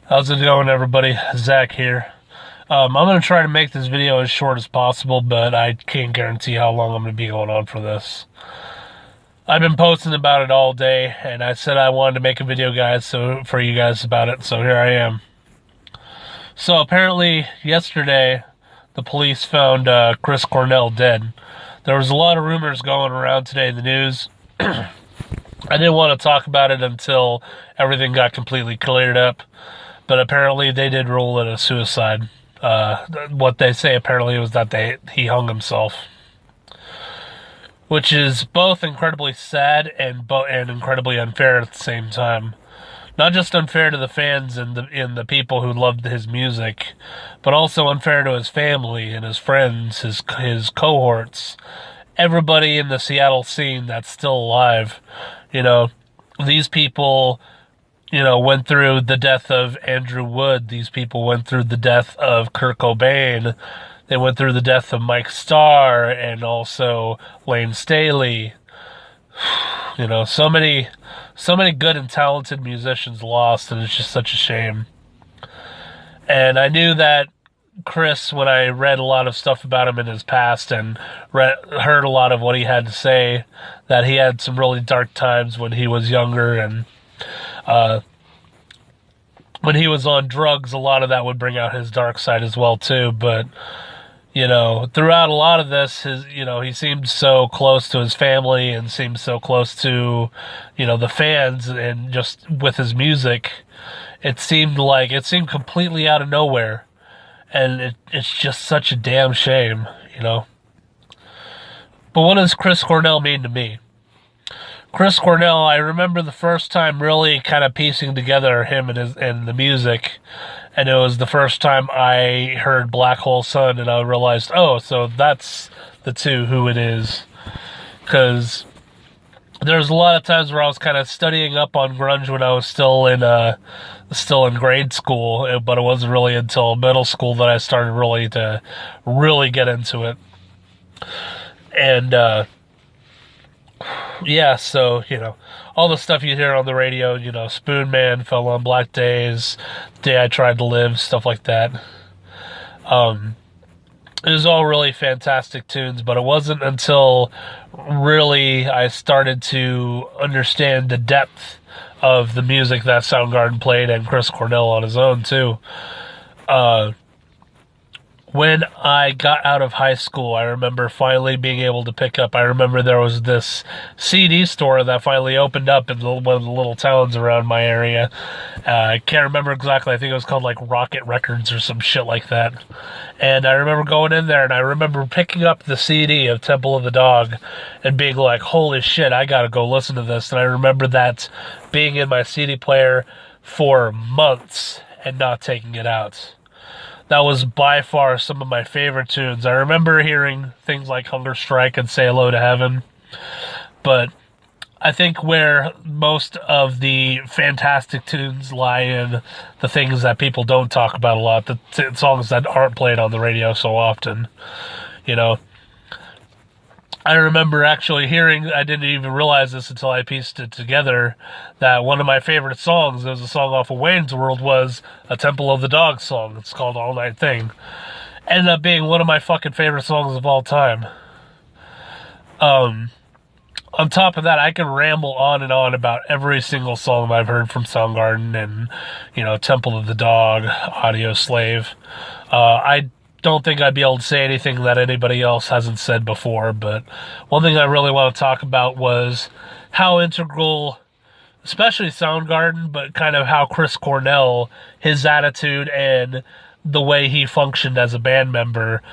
How's it going, everybody? Zach here. I'm going to try to make this video as short as possible, but I can't guarantee how long I'm going to be going on for this. I've been posting about it all day, and I said I wanted to make a video, guys, for you guys about it, so here I am. So apparently, yesterday, the police found Chris Cornell dead. There was a lot of rumors going around today in the news. I didn't want to talk about it until everything got completely cleared up. But apparently they did rule it a suicide. What they say apparently was that he hung himself. Which is both incredibly sad and incredibly unfair at the same time. Not just unfair to the fans and the people who loved his music, but also unfair to his family and his friends, his cohorts, everybody in the Seattle scene that's still alive. You know, these people, went through the death of Andrew Wood. These people went through the death of Kurt Cobain. They went through the death of Mike Starr and also Lane Staley. So many good and talented musicians lost, and it's just such a shame. And I knew that Chris, when I read a lot of stuff about him in his past and heard a lot of what he had to say, that he had some really dark times when he was younger, and when he was on drugs, a lot of that would bring out his dark side as well too. But throughout a lot of this, he seemed so close to his family and seemed so close to the fans, and just with his music, it seemed completely out of nowhere, and it's just such a damn shame, But what does Chris Cornell mean to me? Chris Cornell, I remember the first time really kind of piecing together him and the music, and it was the first time I heard Black Hole Sun, and I realized, oh, so that's who it is. Because there's a lot of times where I was kind of studying up on grunge when I was still in grade school, but it wasn't really until middle school that I started really get into it. And yeah, so, all the stuff you hear on the radio, Spoon Man, Fell on Black Days, Day I Tried to Live, stuff like that. It was all really fantastic tunes, but it wasn't until really I started to understand the depth of the music that Soundgarden played, and Chris Cornell on his own, too. When I got out of high school, I remember finally being able to pick up. I remember there was this CD store that finally opened up in one of the little towns around my area. I can't remember exactly. I think it was called like Rocket Records or some shit like that. And I remember going in there, and I remember picking up the CD of Temple of the Dog and being like, holy shit, I gotta go listen to this. And I remember that being in my CD player for months and not taking it out. That was by far some of my favorite tunes. I remember hearing things like Hunger Strike and Say Hello to Heaven. But I think where most of the fantastic tunes lie in the things that people don't talk about a lot, the songs that aren't played on the radio so often. I remember actually hearing, I didn't even realize this until I pieced it together, that one of my favorite songs, it was a song off of Wayne's World, was a Temple of the Dog song. It's called All Night Thing. Ended up being one of my fucking favorite songs of all time. On top of that, I can ramble on and on about every single song I've heard from Soundgarden and, Temple of the Dog, Audio Slave. I don't think I'd be able to say anything that anybody else hasn't said before, but one thing I really want to talk about was how integral, especially Soundgarden, but kind of how Chris Cornell, his attitude and the way he functioned as a band member,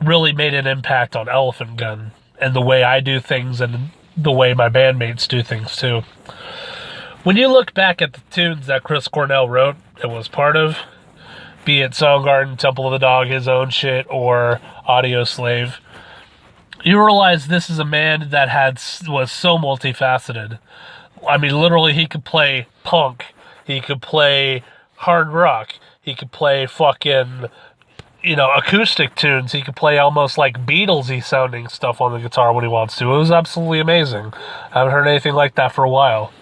really made an impact on Elephant Gunn and the way I do things and the way my bandmates do things too. When you look back at the tunes that Chris Cornell wrote and was part of, be it Soundgarden, Temple of the Dog, his own shit, or Audio Slave, you realize this is a man that was so multifaceted. I mean, literally, he could play punk, he could play hard rock, he could play fucking, acoustic tunes, he could play almost like Beatlesy sounding stuff on the guitar when he wants to. It was absolutely amazing. I haven't heard anything like that for a while.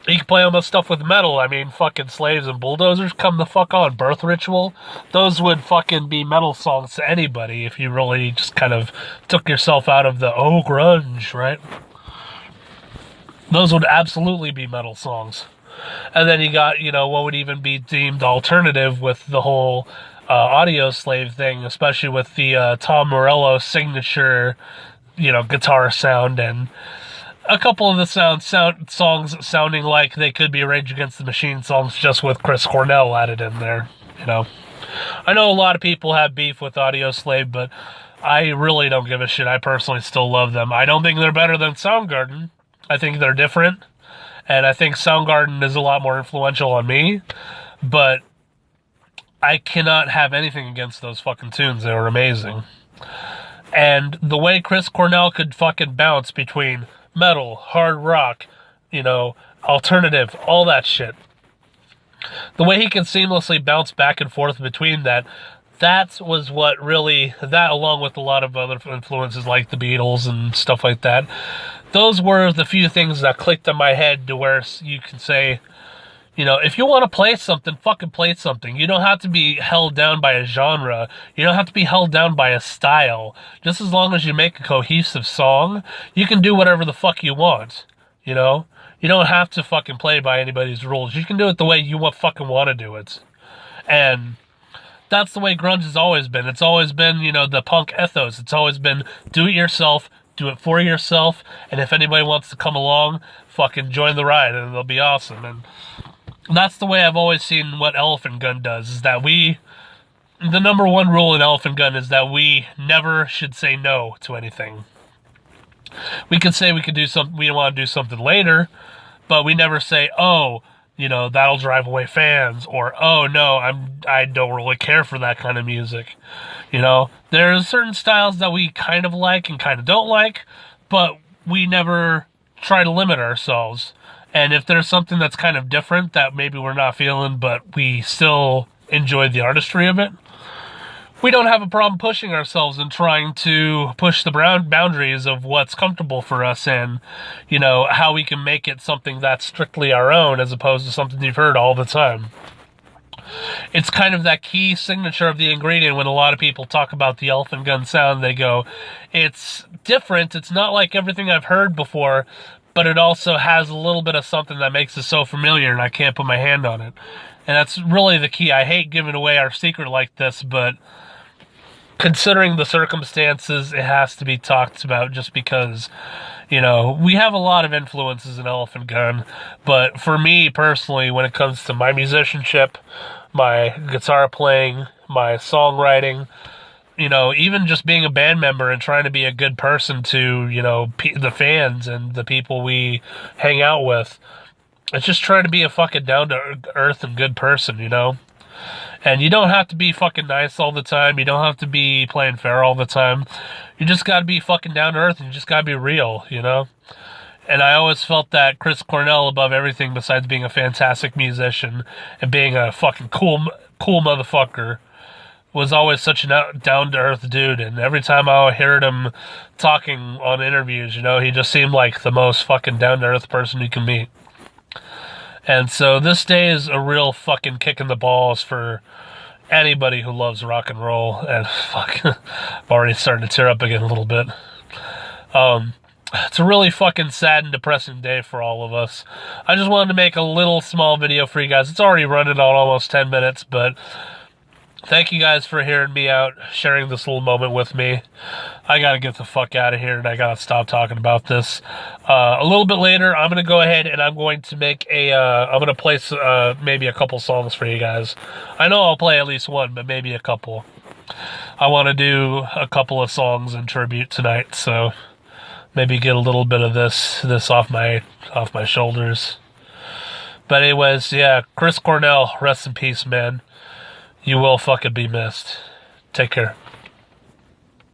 You can play almost stuff with metal. I mean, fucking Slaves and Bulldozers, come the fuck on. Birth Ritual, those would fucking be metal songs to anybody if you really just kind of took yourself out of the, oh, grunge, right? Those would absolutely be metal songs. And then you got, you know, what would even be deemed alternative with the whole Audio Slave thing, especially with the Tom Morello signature, you know, guitar sound, and a couple of the songs sounding like they could be Rage Against the Machine songs just with Chris Cornell added in there, you know. I know a lot of people have beef with Audio Slave, but I really don't give a shit. I personally still love them. I don't think they're better than Soundgarden. I think they're different, and I think Soundgarden is a lot more influential on me, but I cannot have anything against those fucking tunes. They were amazing. And the way Chris Cornell could fucking bounce between metal, hard rock, you know, alternative, all that shit. The way he can seamlessly bounce back and forth between that was what really, that along with a lot of other influences like the Beatles and stuff like that, those were the few things that clicked in my head to where you can say, you know, if you want to play something, fucking play something. You don't have to be held down by a genre. You don't have to be held down by a style. Just as long as you make a cohesive song, you can do whatever the fuck you want, you know? You don't have to fucking play by anybody's rules. You can do it the way you fucking want to do it. And that's the way grunge has always been. It's always been, you know, the punk ethos. It's always been do it yourself, do it for yourself, and if anybody wants to come along, fucking join the ride, and it'll be awesome. And that's the way I've always seen what Elephant Gunn does, is that the number one rule in Elephant Gunn is that we never should say no to anything. We could say we want to do something later, but we never say, oh, you know, that'll drive away fans, or, oh, no, I don't really care for that kind of music. You know, there's certain styles that we kind of like and kind of don't like, but we never try to limit ourselves. And if there's something that's kind of different that maybe we're not feeling, but we still enjoy the artistry of it, we don't have a problem pushing ourselves and trying to push the boundaries of what's comfortable for us and, you know, how we can make it something that's strictly our own as opposed to something you've heard all the time. It's kind of that key signature of the ingredient. When a lot of people talk about the Elephant Gunn sound, they go, it's different. It's not like everything I've heard before, but it also has a little bit of something that makes it so familiar and I can't put my hand on it. And that's really the key. I hate giving away our secret like this, but considering the circumstances, it has to be talked about just because, you know, we have a lot of influences in Elephant Gunn, but for me personally, when it comes to my musicianship, my guitar playing, my songwriting, you know, even just being a band member and trying to be a good person to, you know, the fans and the people we hang out with, it's just trying to be a fucking down-to-earth and good person, you know? And you don't have to be fucking nice all the time. You don't have to be playing fair all the time. You just gotta be fucking down-to-earth and you just gotta be real, you know? And I always felt that Chris Cornell, above everything besides being a fantastic musician and being a fucking cool motherfucker, was always such a down-to-earth dude. And every time I heard him talking on interviews, you know, he just seemed like the most fucking down-to-earth person you can meet. And so this day is a real fucking kick in the balls for anybody who loves rock and roll. And fuck, I'm already starting to tear up again a little bit. It's a really fucking sad and depressing day for all of us. I just wanted to make a little small video for you guys. It's already running on almost 10 minutes, but thank you guys for hearing me out, sharing this little moment with me. I gotta get the fuck out of here and I gotta stop talking about this. A little bit later, I'm gonna go ahead and I'm going to make I'm gonna play maybe a couple songs for you guys. I know I'll play at least one, but maybe a couple. I want to do a couple of songs in tribute tonight, so maybe get a little bit of this off my shoulders. But anyways, yeah, Chris Cornell, rest in peace, man. You will fucking be missed. Take care.